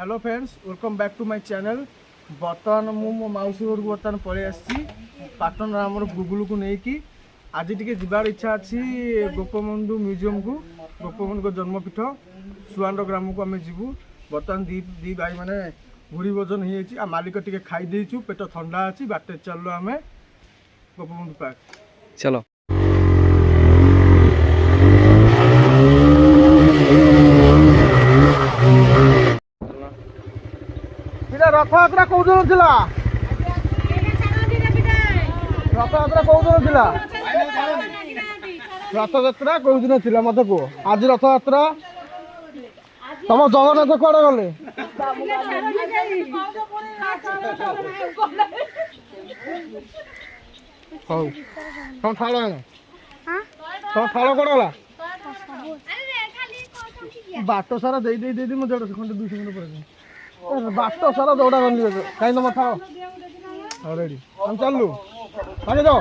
Hello friends welcome back to my channel. बर्तमान मु मो मौसी घर को बर्तमान पलि आसी पाटन आमर गुगुल को लेकिन आज टी जबार इच्छा अच्छी गोपबंधु म्यूजियम को गोपबंधु को जन्मपीठ सुआंड ग्राम को आम जीवु। बर्तमान दी भाई मैंने भूरी भोजन हो मालिक टी खाईदेचु पेट ठंडा अच्छी बाटे चलो आम गोपबंधु पार्क चलो। रथयात्रा कौ दिन थिला रथयात्रा कौ दिन थिला रथयात्रा कौ दिन थिला मत को आज रथयात्रा तुम जगन्नाथ कुआडे गले हौ तुम थाल तुम थाल कौन गला बाट सारा दे दे दे मैं 150 खंड 200 खंड पड़े बाट सारा दौड़ा गली कहीं तुम था रेडी हम चलू आगे जाओ।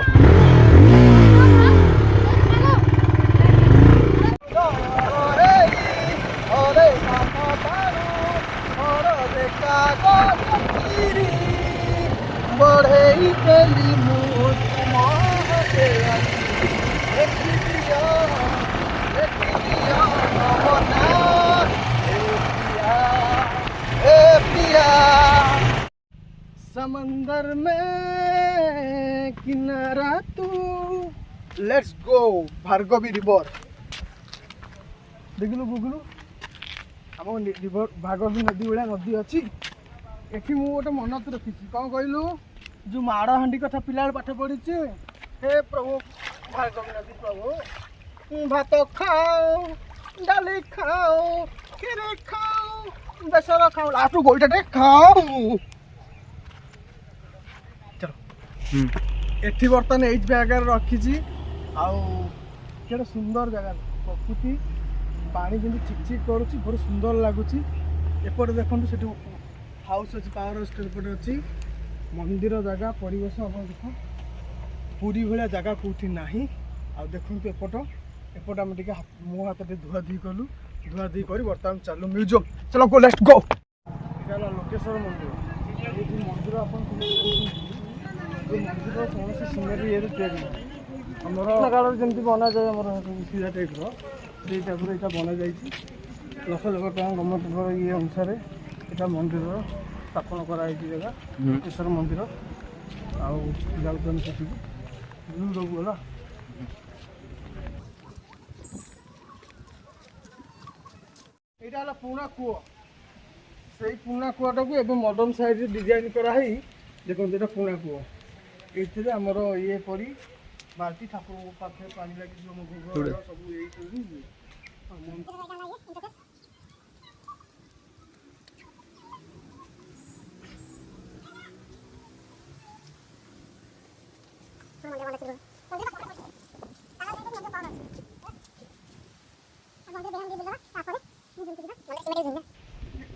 समंदर में किनारा तू लेट्स गो भार्गवी रिवर देखलु गुगलु आम रिवर भार्गवी नदी भाया नदी अच्छी एठी मु गोटे मन रखी कौन कहलु जो माड़ हांडी कथा पिला पाठ पढ़ी हे प्रभु भार्गवी नदी प्रभु भात खाओ डाली खाओ खीर खाओ बेसर खाओ लास्ट गोईटा खाओ एठी बर्तमान एच जगार रखी आउ सुंदर जगह प्रकृति पानी जमी चिक चिक करुच्ची बहुत सुंदर लगुच एपटे देखो से हाउस अच्छी पावर हाउस एपटे अच्छी मंदिर जगह परिवेश आप देख पूरी भाया जगह कौटी ना आ देखु एपट एपट आम मो हाथ धुआ धुई कलु धुआ धुई कर बर्तमान चलो म्यूजियम चलो गो लेट्स गो। ये लोकेश्वर मंदिर ये मंदिर आप मंदिर कौन सीनरी ये काल जमी बना जाए सीधा टाइप रे टाइप यहाँ बना जा 10 लाख टका गवर्नमेंट ये अनुसार यहाँ मंदिर स्थापन कराई जगह लोकेश्वर मंदिर आउट गला यहाँ पुराना कूह से पुराना कूहटा को एवं मॉडर्न साइड डिजाइन कराई देखो ये पुराना कूह ये आमर ये पड़ी बाल्टी ठाकुर पाखे पानी लगी सब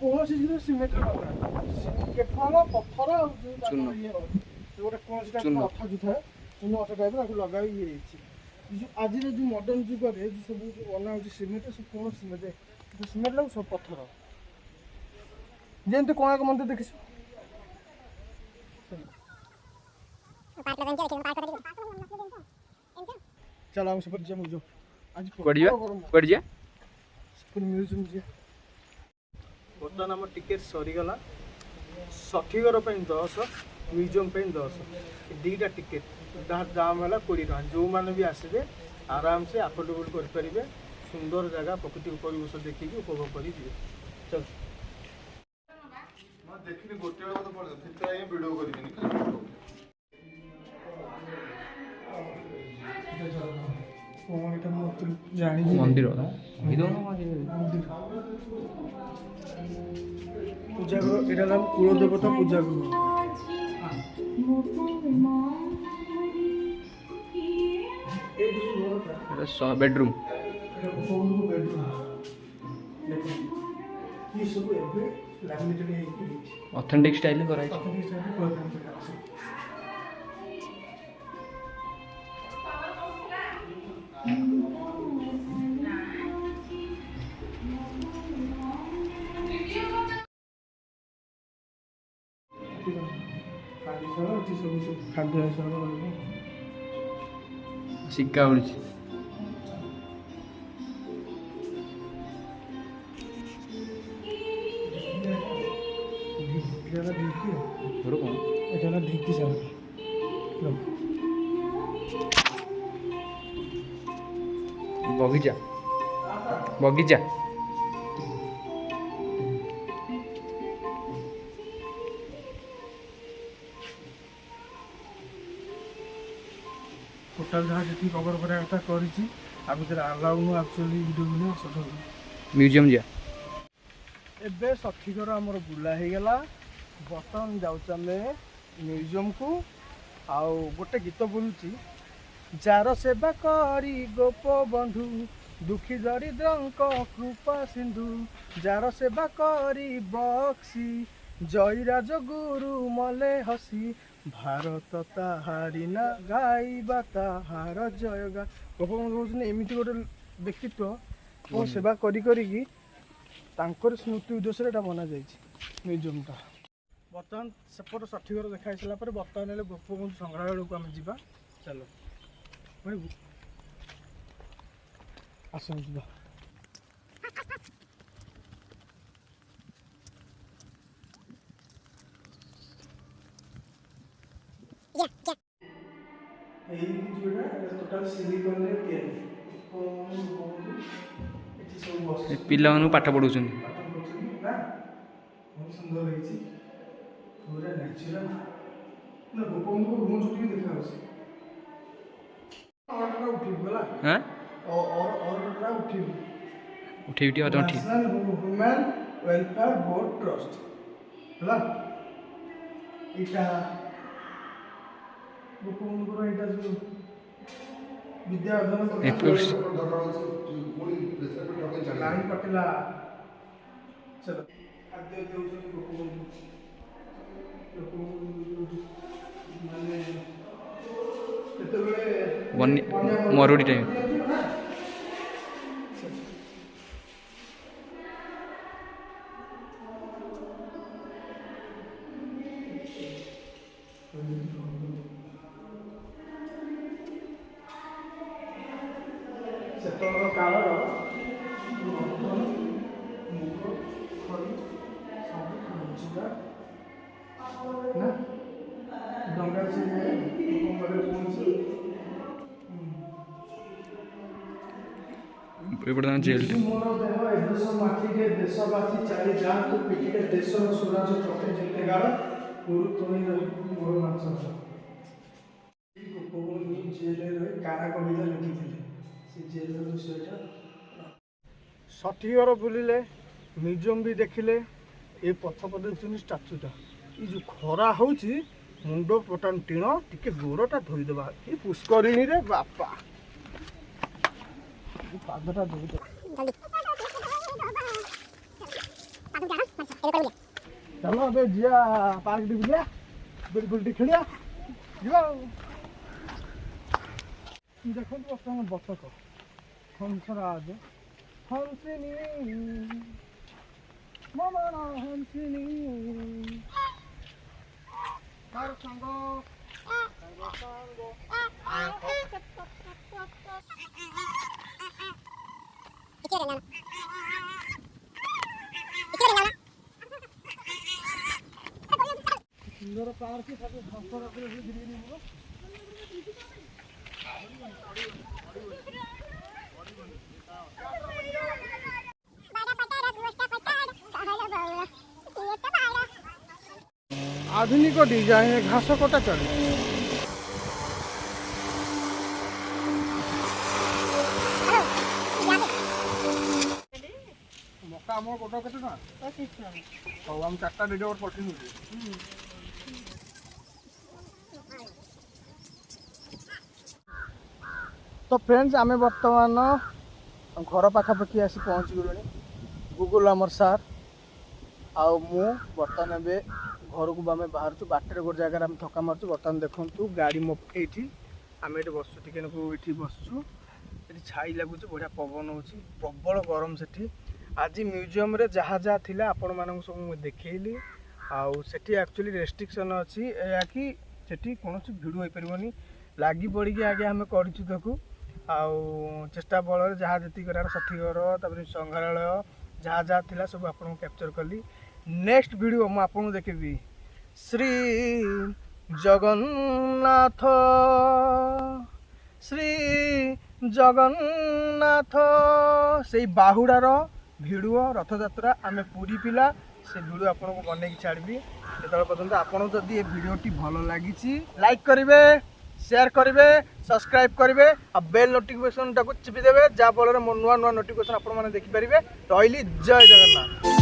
कौन सी सीमेंट केवल पत्थर गोटे कौन अथा जो थाए अथा टाइप लगे आज जो मॉडर्न जुगर सब बना सीमेंट सब कौन सीमेंट सीमेंट लगे सब पत्थर जमी कोणार्क मंदिर देखी चलो हम सब म्यूजियम आज म्यूजियम जी बर्तमान आम टिकेट सरीगला 60 घर 10 म्यूजियम 10 दुईटा टिकेट दाम है 20 टका जो मैंने भी आसबे आराम से अफोर्डेबल करेंगे सुंदर जगह प्रकृति परिवेश देखिए उपभोग कर चल देखिए गोटे वीडियो मंदिर पूजा गृह यहाँ नाम कुल देवता पूजा गृह बेडरूम ऑथेंटिक स्टाइल कराई। ଖାଦ୍ୟ ହିସାବରେ ରହିବ। ଶିକା ଉଡୁଛି। ଘର କ'ଣ? এটা হলো ঢিকি সার। ବଗିଚା ବଗିଚା। ଟୋଟାଲ ଯାହା ଯେତିକି କଭର କରିବା କଥା କରିଛି। ଆଉ ଭିତରେ ଆଲାଉ ନୁହଁ ଆକ୍ଚୁଆଲି ଭିଡ଼ିଓ ବନେଇବା ସତ। ମ୍ୟୁଜିୟମ୍ ଯିବା। ଏବେ ସଠିକର ଆମର ବୁଲା ହେଇଗଲା। ବର୍ତ୍ତମାନ ଯାଉଛୁ ଆମେ ମ୍ୟୁଜିୟମକୁ। ଆଉ ଗୋଟେ ଗୀତ ବୋଲୁଛି, ଯାର ସେବା କରି ଗୋପବନ୍ଧୁ ଦୁଃଖୀ ଦରିଦ୍ରଙ୍କ କୃପା ସିନ୍ଧୁ, ଯାର ସେବା କରି ବକ୍ସି ଜୟରାଜ ଗୁରୁ ମଲେ ହସି, ଭାରତ ତାହାରି ନା ଗାଇବା ତାହାର ଜୟଗା। ଗୋପବନ୍ଧୁ କହୁଛନ୍ତି ଏମିତି ଗୋଟେ ବ୍ୟକ୍ତିତ୍ୱ ଓ ସେବା କରି କରିକି ତାଙ୍କର ସ୍ମୃତି ଉଦ୍ଦେଶ୍ୟରେ ଏଇଟା ବନାଯାଇଛି ମ୍ୟୁଜିୟମଟା। ବର୍ତ୍ତମାନ ସେପଟ ସଠିକର ଦେଖା ହେଇସାରିଲା ପରେ ବର୍ତ୍ତମାନ ହେଲେ ଗୋପବନ୍ଧୁ ସଂଗ୍ରହାଳୟକୁ ଆମେ ଯିବା। ଚାଲ ଆସ ଯିବା। ଏଇ ଯୋଉଟା ଟୋଟାଲ ସିଲିକନରେ ତିଆରି। ଏଠି ସବୁ ବସିଛି। ପିଲାମାନଙ୍କୁ ପାଠ ପଢ଼ଉଛନ୍ତି। ପାଠ ପଢୁଛନ୍ତି ନା, ବହୁତ ସୁନ୍ଦର ହେଇଛି। ପୁରା ନ୍ୟାଚୁରାଲ ନା। ଗୋପବନ୍ଧୁଙ୍କ ରୁମ୍ ଯୋଉଠି ଦେଖାଯାଉଛି ଅର୍ଡ଼ରଟା ଉଠିବୁ ହେଲା। ହାଁ ଅର୍ଡ଼ରଟା ଉଠିବୁ। ଉଠେଇ ଟିକେ ଅଧ ଉଠି। National human welfare board trust ହେଲା। ଏଇଟା ଗୋପବନ୍ଧୁଙ୍କର ଏଇଟା ଯେଉଁ ବିଦ୍ୟା ଅର୍ଜନ ଲାଇନ କଟିଲା। ଚଲ ଖାଦ୍ୟ ଦେଉଛନ୍ତି ଗୋପବନ୍ଧୁ। ମାନେ କେତେବେଳେ ମରୁଡ଼ି ଟାଇମ୍। ସେତେବେଳେ କାଳର ମୁଗ ଖଡ଼ି ସବୁ ଖାଉଛିବା ନା। ଡଙ୍ଗା ସେ ଲୋକମାନେ ପହଞ୍ଚି ଏପଟେ ତାଙ୍କ ଜେଲ୍। ମୋର ଦେହ ଏ ଦେଶ ମାଟିରେ ଦେଶବାସୀ ଚାଲି ଯାଆନ୍ତୁ ପିଠିରେ ଦେଶର ସୁରାଜ ପଥେ ଯେତେ ଗାଳ ଗୁରୁ ତୋଳି ରହିବୁ ମୋର ମାଛ। ଗୋପବନ୍ଧୁ ଜେଲରେ ରହି କାରା କବିତା ଲେଖିଥିଲେ। ସେ ଜେଲର ବିଷୟଟା ସଠିକର ବୁଲିଲେ, ମ୍ୟୁଜିୟମ୍ ବି ଦେଖିଲେ। ଏ ପଛପଟେ ଦେଖୁଛନ୍ତି ଷ୍ଟାଚୁଟା। ଏ ଯେଉଁ ଖରା ହେଉଛି ମୁଣ୍ଡ ପଟାନ ଟିଣ ଟିକେ ଗୋଡ଼ଟା ଧୋଇଦେବା। ଏ ପୁଷ୍କରିଣୀରେ ବାପା ପାଦଟା ଧୋଇଦେବା। ଚାଲ ଏବେ ଯିବା ପାର୍କ ଟିକେ ବୁଲିବା, ବୁଲି ଟିକେ ଖେଳିବା ଯିବା ଆଉ। ଦେଖନ୍ତୁ ବର୍ତ୍ତମାନ ବତକ ହଂସରାଜ ହଂସିନୀ ମମଣ ହଂସିନୀ ତାର ସାଙ୍ଗ ସୁନ୍ଦର ପାର୍କ ତାକୁ ହଂସରାଜରେ ଧୀରେ ଧୀରେ आधुनिक डिजाइन घास कटा चले। मका आम गोटा केते ना 25 टका। हम 4टा रेडी और पठिन होते। तो फ्रेंड्स आमे वर्तमान घर पाखापाखि आसी पहुँची गले। गूगल आमर सार आउ मु बर्तमान ए घर को आम बाहर बाटर गोटे जगह आम थका मार्चु। बर्तमान देखु गाड़ी मो ये आम ये बसु टिके ये बसचु। ये छाई लगुच बढ़िया पवन हो प्रबल गरम से। आज म्यूजियम रे जहाँ जहाँ थिला आपण मानक सब देखली। आउ सेठी एक्चुअली रेस्ट्रिक्शन अच्छी या कि ସେଠି କୌଣସି ଭିଡ଼ ହୋଇପାରିବନି। ଲାଗି ପଡ଼ିକି ଆଗେ ଆମେ କରିଛୁ ତାକୁ, ଆଉ ଚେଷ୍ଟା ବଳରେ ଯାହା ଯେତିକି କରିବାର ସଠିକର ତାପରେ ସଂଗ୍ରହାଳୟ ଯାହା ଯାହା ଥିଲା ସବୁ ଆପଣଙ୍କୁ କ୍ୟାପଚର କଲି। ନେକ୍ସଟ ଭିଡ଼ିଓ ମୁଁ ଆପଣଙ୍କୁ ଦେଖେଇବି ଶ୍ରୀ ଜଗନ୍ନାଥ, ଶ୍ରୀ ଜଗନ୍ନାଥ ସେଇ ବାହୁଡ଼ାର ଭିଡ଼ିଓ, ରଥଯାତ୍ରା ଆମେ ପୁରୀ ପିଲା ସେ ଭିଡ଼ିଓ ଆପଣଙ୍କୁ ବନେଇକି ଛାଡ଼ିବି। ସେତେବେଳେ ପର୍ଯ୍ୟନ୍ତ ଆପଣଙ୍କୁ ଯଦି ଏ ଭିଡ଼ିଓଟି ଭଲ ଲାଗିଛି ଲାଇକ୍ କରିବେ, ସେୟାର କରିବେ, ସବସ୍କ୍ରାଇବ୍ କରିବେ ଆଉ ବେଲ୍ ନୋଟିଫିକେସନଟାକୁ ଚିପି ଦେବେ, ଯାହାଫଳରେ ମୋ ନୂଆ ନୂଆ ନୋଟିଫିକେସନ ଆପଣମାନେ ଦେଖିପାରିବେ। ରହିଲି, ଜୟ ଜଗନ୍ନାଥ।